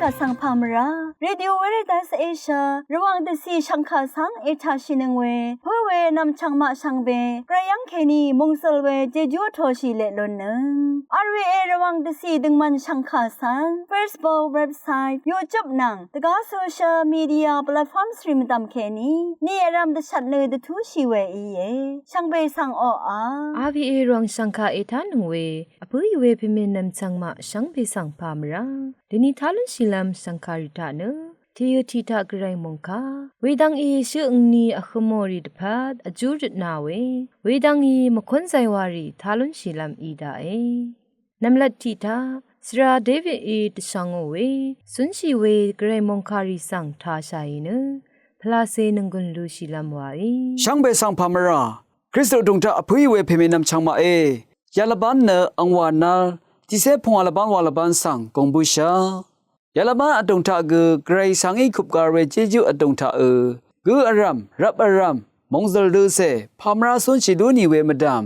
กะสังพามราเรดิโอเวเรตัสเอเชียระวังเดซีชังคาสังเอชาชินึงเวเพื่อเวนำชังมาชังเบกระยังเคนีมงสลเวเจจูโทชิเลลนนึงอาร์วีเอระวังเดซีดึงมันชังคาสัง Facebook เว็บไซต์ YouTube นังตะกาโซเชียลมีเดียแพลตฟอร์มสตรีมตามเคนีนี่รำเดชัดเลยเดทูชีเวอีเยชังเบสังอRVA รองชังคาเอทานุเวอปุยเวพิเมนำชังมาชังเบสังพามราเดนิทาลุชิลัมสังคาริตาเนทียทีทากรายมงคาเวดังอีชื่อนีอคโมริดพัดอจูรินาเวดังอีมคนไซวารีทาลุชิลัมอีดานำลัดทีทาสราเดวิดตชังเวสุนชีเวกรายมงคาริสังทาชัยเนพลาเซนึงกุนลูชิลัมวาช่างเบสังพามราคริสต์ดงตาอภุยเวเพเมนำช่างมาเอยาลบันเนอังวานาที่เสพงวาลบันวาลบันสังกงบุชายาลบันอดงตาเกไกรสังอีคุบการเรเจจูอดงตากูอารัมรับอารัมมงซลดูเซพามราสุนชิดูนีเวมดาม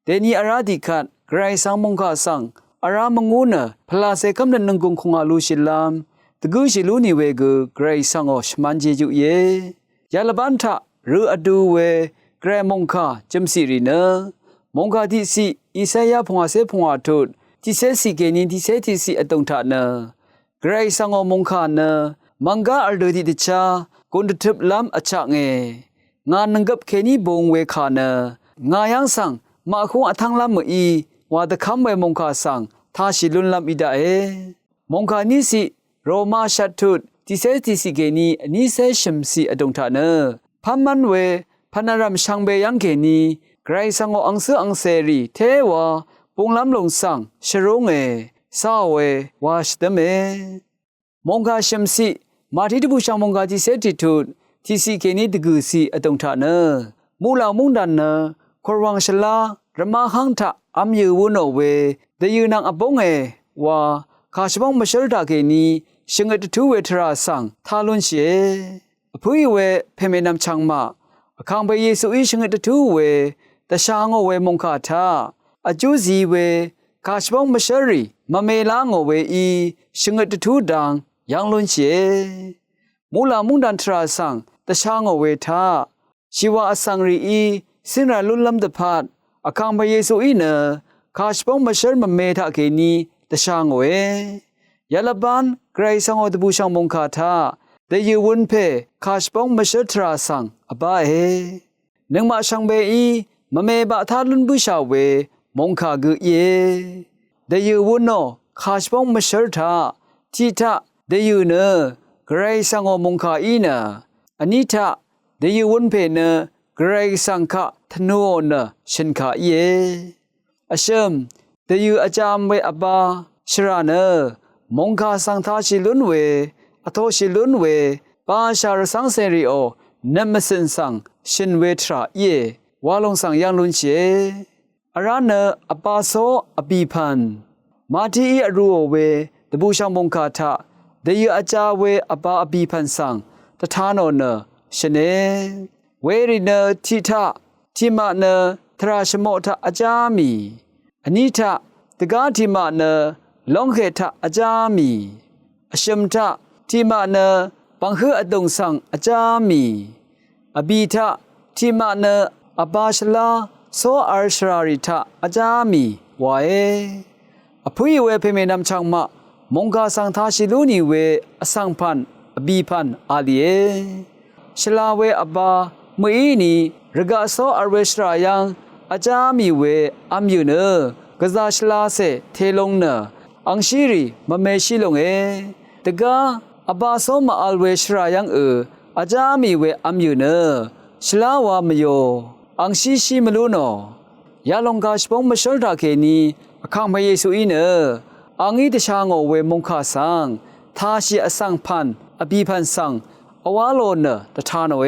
เดนีอาราดิคัดไกรสังมงคาสังอารามงูเนพลาเซคัมนันนงกงคงอาลูชิลามตะกูชิลูนีเวกูไกรสังอชมันเจจูเยยาลบันทะรูอดูเวแกรมงคาจำสิริเนมงคาที่สิอิสยาพงอาเซพงอาทุดที่เสสิเกนินที่เสที่สิอตงทาเนไกรสังอมงคาเนมังกาอัลโดดิติชากุนทึบลำอชะเงงานนังกับเคนีบงเวคาเนงายังสังมาคงอทังลำมืออีวาตะคำเวมงคาสังทาชิลุนลำอิดามงคานิสิโรมาชัดทุดที่เสที่สิเกนีนิเซชมสิอตงทาเนพัมมันเวพนารามชังเบยังเกนีไกรสังออังเสอังเซรีเทวาปุงลำลงสังชโรงซาเววาชเตเมมงคาชมสิมาที่ตบุชังมงคาที่เสติทุดที่สิเกนีตกุสิอตงทาเนมูลามุงดันเนครวังชลารมาหังทะอัมยูวุโนเวเดยูนังอปงวาคาชบงมชลตาเกนีชงเอตทุเวทราสังทาลุนเชอภุยเวเพเมนำชังมาคังเบเยซูอิชงเอตทูเวตชางเวมงคาทาอจูซีเวคาชบงมชรีมะเมลางเวอีชงเอตทูดังยังลุนเชมูลามุงดันทราสังตชางเวทาชีวาอสังรีอีสินราลุลลัมเดพัดอคังเบเยซูอิเนคาชบงมชรมะเมทาเกนีตชางเวยาลบันไกรสังอตบุชังมงคาทาเดยูวุนเพคาชปองมชทราสังอบานึงมาชังเบอีมะเมบะทาลุนบุชาเวมงคากุเยเดยูวุนโนคาชปองมชทาทิทะเดยูเนไกรสังอมงคาอีเนอนิทะเดยูวุนเพเนไกรสังคะทโนเนชินคาเยอชัมเดยูอาจามเวอบาชราเนมงคาสังทาชิลุนเวอโทชิลุนเวปาชารสังเสรีโอเนมสินสังชินเวทราเยวาลงสังยังลุนเชอารานอปาโซอปีพันมาทีอรูเวตบูชังมงคาทะเดยอาจาเวอปาอปีพันสังตทานเนชเนเวริเนทิทะทิมาเนทราชโมทะอาจามีอนิทะตกาทิมาเนลองเขทะอาจามีอชมทะทิมาเนปังคืออดงสังอาจามีอบีทะทิมาเนอบาชลาโซอาร์ชราริทะอาจามีวาอภุยเวเพเมนำชังมะมงกาสังทาชิลูนีเวอสังพันอบีพันอาลีชลาเวอบามือนีรกาโซอาร์เวชรายังอาจามีเวอัมยูเนกซาชลาเซเทลงเนอังชีรีมะเมชิลงตกาอบาโซมาอัลเวชรายังอาจามีเวอัมยูเนชลาวามโยอังชีชิมลูโนยาลงกาชปงมชลตาเคนีอคังพระเยซูอีเนอังอีตชางเวมงคาสังทาชิอสังพันอบีพันสังอวาโลเนตทานเว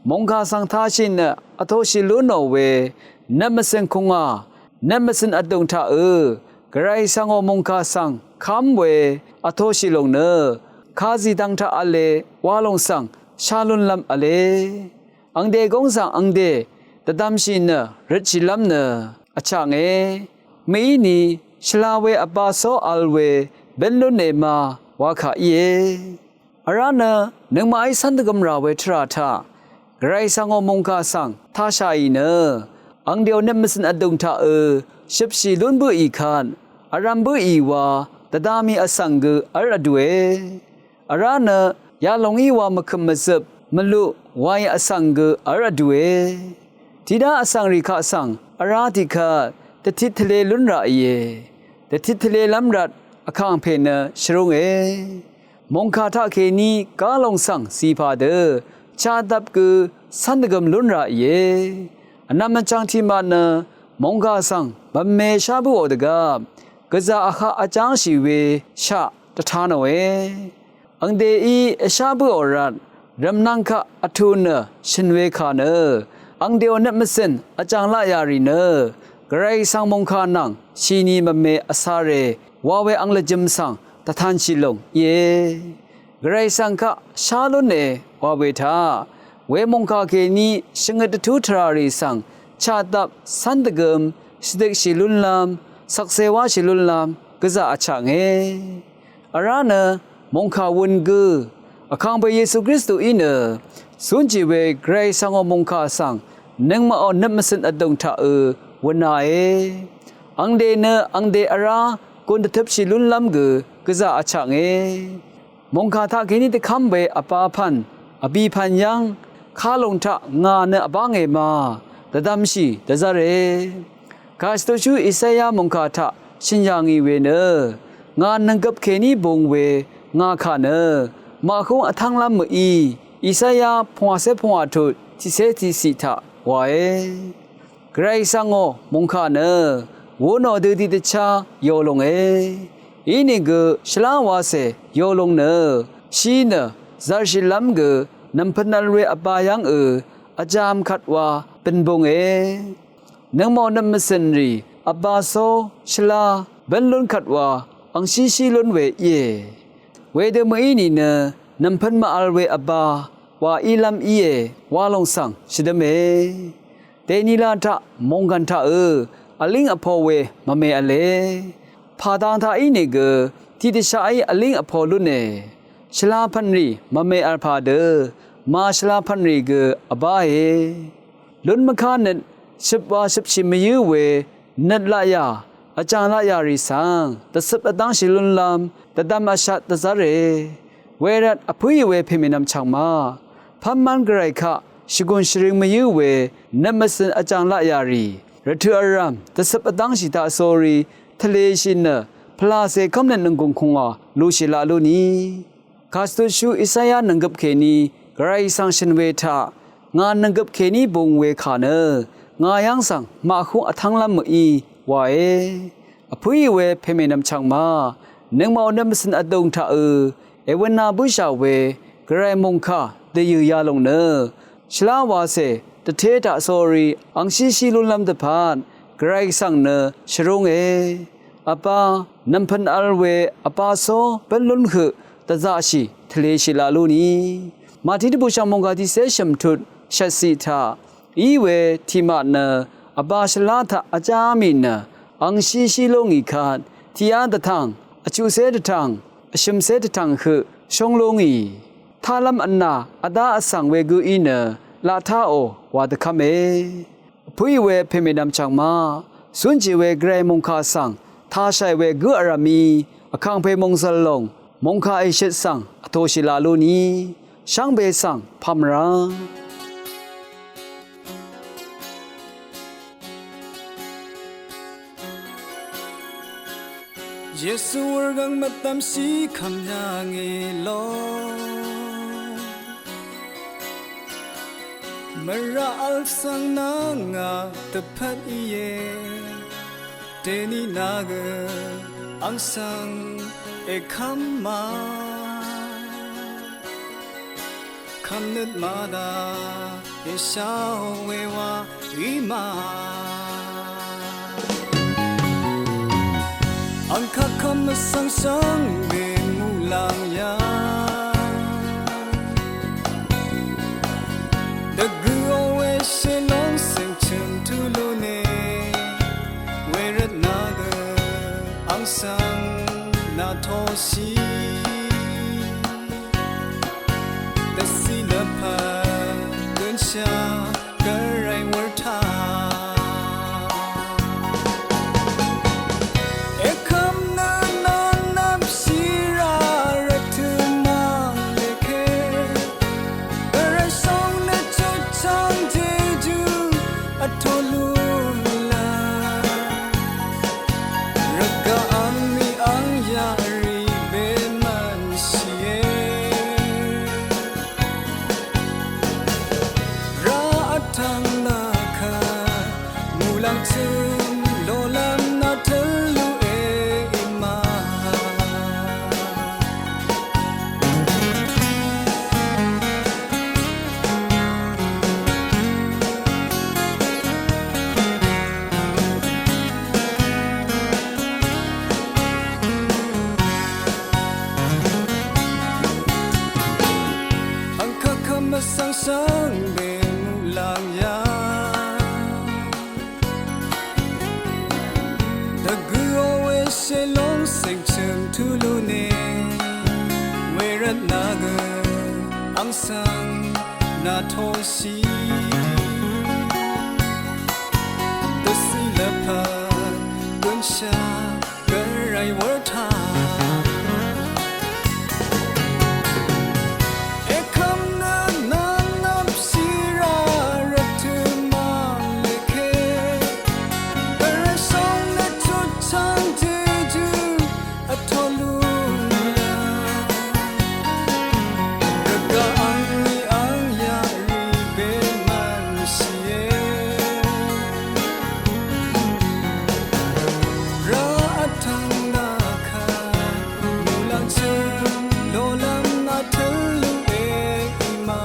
มงคาสังทาชินอโทชิลูโนเวนัมสินคงานัมสินอดงทากระไรสังอมงคาสังคำเวอโทชิลงเนคาซิดังทาอเลวาลงสังชาลุนลำอเลอังเดกงสังอังเดตะดามชินริชิลำเนอชาเงมีนีชลาเวอบาโซอัลเวเบนลุเนมาว ဝါခါယေအရနာနငမိုင်းစန္ဒကမရာဝေထရာထာဂရိုင်ဆောင်မုန်ကာဆန်သာရှာဤနအန်ဒီယိုနမစန်အဒုံထာရှပ်ရှိလွန်ဘူဤခန်အရမ်ဘူဤဝါတဒါမီအဆန်ဂအရဒွေအရနာယာလုံဤဝါမခမဇပ်မလုဝိုင်းအဆန်ဂအရဒွေတိဒါအဆန်ရိခအဆန်အရာတိခတတိထလေလွန်ရာယေတတိထလေလမ်ရတ်အခန့်ဖေနရှရုံငေမုန်ခါထခေနီကာလုံဆန်စီဖာဒချာတပ်ကစန္ဒဂမ်လွန်ရာယေအနမချန်တီမနာမုန်ကာဆန်ဗမေရှာဘူးဒကကဇာအခအချန်းရှိဝေရှာတထာနဝေအန်ဒေဤအရှာဘူးအော်ရတ်ရမ်နန်ခအထုနရှင်ဝေခါနအန်ဒေယိုနမစင်အချန်လာယာရီနဂရိဆောင်မုန်ခါနန်ရှီနီမမေအစာရေဝါဝေအန်လဂျမ်ဆန်တထန်ချီလုံယေဂရိဆောင်ခရှာလွန်နေဝါဝေသာဝေမုန်ခါကေနီရှင်ငတထူထရာရီဆန်ချာတပ်စန္ဒဂမ်စဒက်ရှိလွန်လမ်ဆက်ဆေဝါရှိလွန်လမ်ကဇာအချငေအရနာမုန်ခါဝန်ဂူအခန့်ဘေယေရှုခရစ်တုအိနစွန်ဂျီဝေဂရိဆောင်မုန်ခါဆန်နငမအောနမစင်အဒုံထာဝနာယေအန်ဒေနအန်ဒေအရာကွန်တပ်ရှိလွန်လမ်ဂကဇာအချငေမုန်ခါသခိနိတခမ်ဘေအပါဖန်အဘီဖန်ယံခါလုံထငါနအပငေမာတဒမ်ရှိတဇရေကာစတုရှုဣဆယာမုန်ခါထရှင်ယာငီဝေနငါနံကပ်ခေနီဘုံဝေငါခနမာခုံအထန်းလမ်မီဣဆယာဖွာဆေဖွာထုတိစေတိစီထဝါယေဂရိဆန်ငောမုန်ခနဝနောဒတိတချာယောလုံေဤနိဂရှလာဝါစေယောလုံနရှိနဇာရှိလမ်ဂနမ်ဖနလ်ဝေအပါယံအဂျမ်ခတ်ဝါပင်ဘုံေနမောနမစန်ရီအဘာဆိုရှလာဘန်လွန်ခတ်ဝါအန်ရှိရှိလွန်ဝေယေဝေဒမီနီနနမ်ဖန်မအလ်ဝေအဘာဝါအီလမ်ဤယေဝါလုံဆန်ရှိဒမေတေနီလာထမုန်ကန်ထအလင်းအဖော်ဝေမမေအလေဖာဒန်သာဤနေကတိတရှာဤအလင်းအဖော်လွနေရှလာဖန်ရီမမေအဖာဒမာရှလာဖန်ရီကအဘာဟေလွန်မခါနရှစ်ဝါရှစ်ရှိမယူဝေနတ်လာယာအချန်လာယာရီဆန်တစပတန်းရှိလွန်လမ်တဒမရှတ်တဇရေဝေရတ်အဖွေဝေဖေမနမ်ချောင်းမာဖမ်မန်ဂရိုက်ခရှိကွန်ရှရင်မယူဝေနမစန်အချန်လာယာရီရထူအရမ်တစပတန်းရှိတာဆိုရီทะเลชินพลาเซคำนั้นนงคงอ่ะลูชิลาลูนีคาสตุชูอิสายานังกับเคนีกรายสังชินเวทางานนังกับเคนีบงเวขานงายังสังมาคุอทังลำมืออีวาเออพุยเวเพเมนำชังมานึงมาอนำสินอดงทาเอวันนาบุชาเวกรายมงคาเดยืยาลงเนชลาวาเซตเทตาโซรีอังชิชิลุลำตะพานกรายสังเนชรงเอအပါနမ်ဖန်အလ်ဝေအပါဆိုပလွန်ခတဇာရှိထလေရှိလာလူနီမာတိတပုရှမုန်ကတိဆေရှမ်ထုရှက်စီသာဤဝေတိမနအပါရှလာသအကြမီနအန်ရှိရှိလုံးဤခတ်တီယာတထံအချူဆေတထံအရှမ်ဆေတထံခရှုံလုံးဤသာလမ်အနာအဒါအဆံဝေဂူဤနလာသာအိုဝါဒခမေဖွေဝေဖေမေနမ်ချောင်မာစွန်ဂျီဝေဂရေမုန်ခါဆန်ท้าใช้เวกุอารามีอคังเพมงสลงมงคาไอเชตสังอโทชิลาลูนีช่างเบสังพัมราเยซูวรังมาตามสีคำยางเอโลมราอัลสังนางาตะพัดเยเดนีนากอังสังเอคัมมาคันนึดมาดาเอชาวเววาวิมาอังคาคัมสังสังเบมูลางยาดะกูโอเวเชลองเซงเชมทูลูเนสังนาโทสี ရှာကရိုင်းဝထအခမ်းနာနာနမ်စီရာရထမလေခေဘရဆောင်နဲ့ချစ်ချမ်းကျေကျူအထောလူလာရကအန်မီအန်ယာရီဘေမန်စီယေရာအထန်နာခာမူလန်ချင်လိုလန်နာတလူအေမာ Ang kakamasang sangbe mulang ya Daguowe shelong sengcheng tulune Werat naga ang sang na toshi Dasilapa gunsha garay warta Ekam na nanam sira ratuma lekhe Barasong na chuchang jeju atolu Raga angni ang yari be man siye Ra atang na kha mulang chen lolam na telu e ima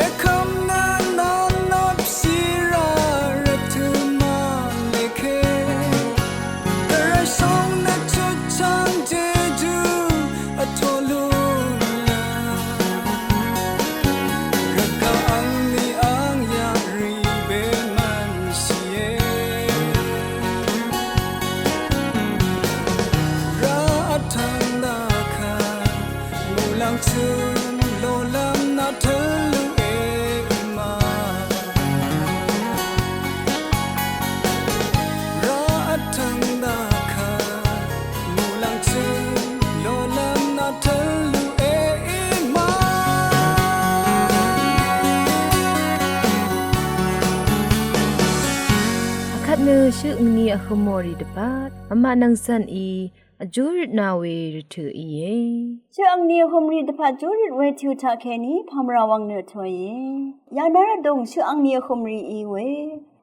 Ekam na nanap sira ratuma lekhe Barasong na chuchang jeju atolu la Raga angni ang yari be man siye Ra atang na kha mulang chen lolam na telu e ima Ra atang na kha mulang chen lolam na telu e ima အခတ်နရှုငနီအခမော်ရီတပတ်မမနန်းစန်ဤအဂျူရနာဝေရထဤယေ ชื่ออังเนียคมรีตะพาจูริตเวทิวทาแคนี้พามราวังเนอทอยยานาระดงชื่ออังเนียคมรีอีเว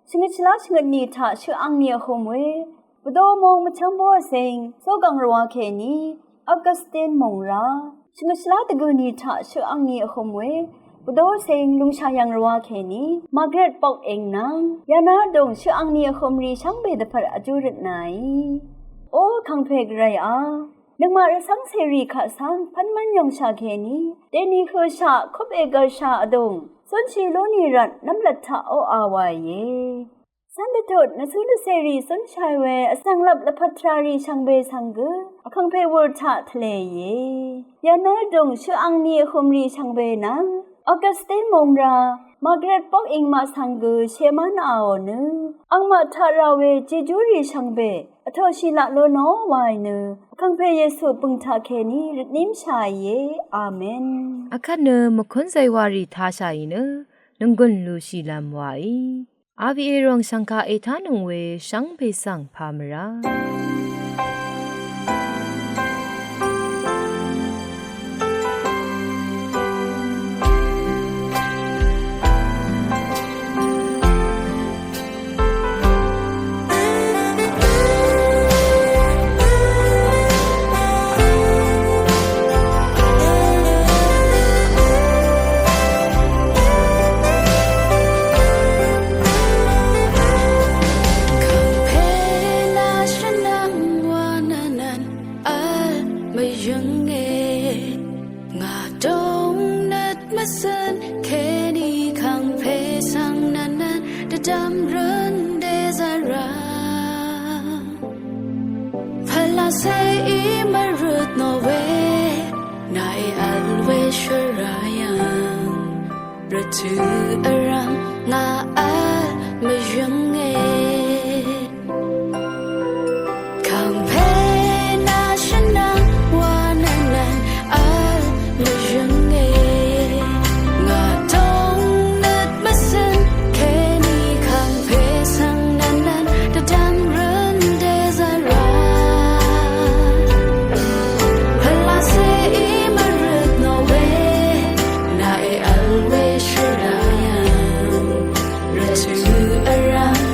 สิงชลาสิงนีทาชื่ออังเนียคมเวบดอมองมะชัมบัวเซงโซกังรวาแคนี้ออกัสตินมงราสิงชลาตะกุนีทาชื่ออังเนียคมเวบดอเซงลุงชายังรวาแคนี้มาร์กเร็ตปอกเองนางยานาระดงชื่ออังเนียคมรีช่างเบตะพาอจูริตไหนโอ้คังเพกไรอานึกมาระสังเสรีขาสังพันมันยองชาเคนี้เดนีคือชาคบเอกชาอดงส่วนชีโลนีรัตน้ำลัดทาโออาวายเยสันเดตดนสุนเสรีสนชายเวอสังลับละพัทรารีชังเบสังเกอคังเพวอร์ทาทะเลเยยานาดงชื่ออังเนียคมรีชังเบนังออกัสตินมงรามาร์กเร็ตปอกอิงมาสังเกเชมันอาโอเนอังมาทาราเวจิจูรีชังเบอทอชิละโลโนวายเนคังเพเยซูปึงทาเคนีริดนิมชายเยอาเมน အခတ်နမခွန်းဆိုင်ဝါရီထားရှာရင်နငွန်းလူရှိလမ်ဝိုင်အာဗီအေရောင်စံခါအေထားနုံဝေရှမ်းဖေဆန်ဖာမရာ say i marut no way nai always to around na al me yung kang pe na shana wananan al me yung nga tong net masen ke ni kang pe sang nanan da dang run de za ra pala se I marut no way na I always to around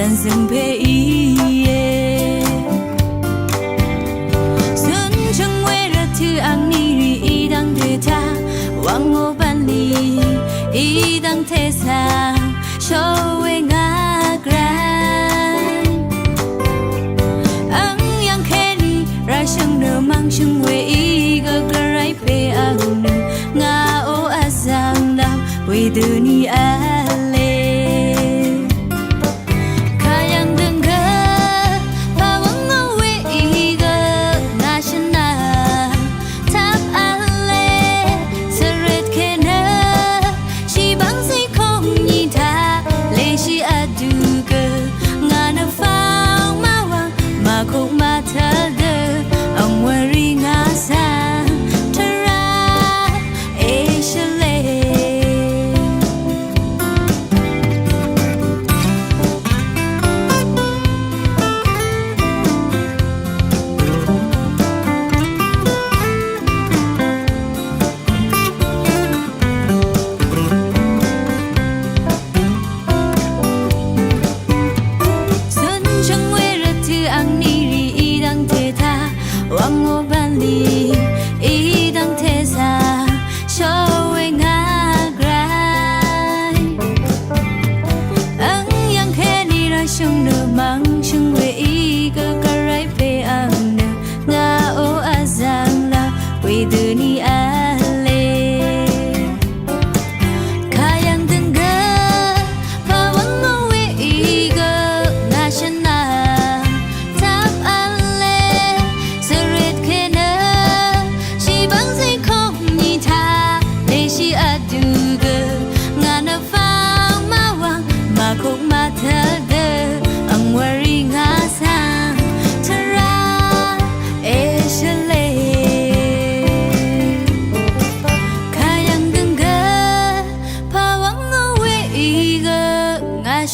但生配一夜，孙成为了提昂尼里一当对他，往我班里一当贴上，手为阿格兰，昂扬开里让生的忙成为一个个来陪昂的，阿欧阿桑拉为的你爱。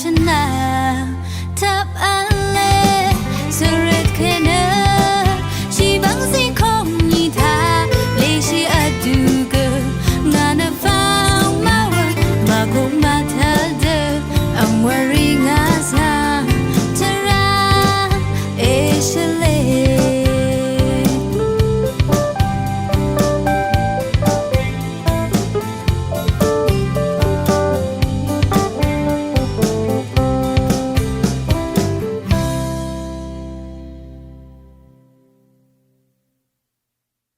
ฉันนาทับอัน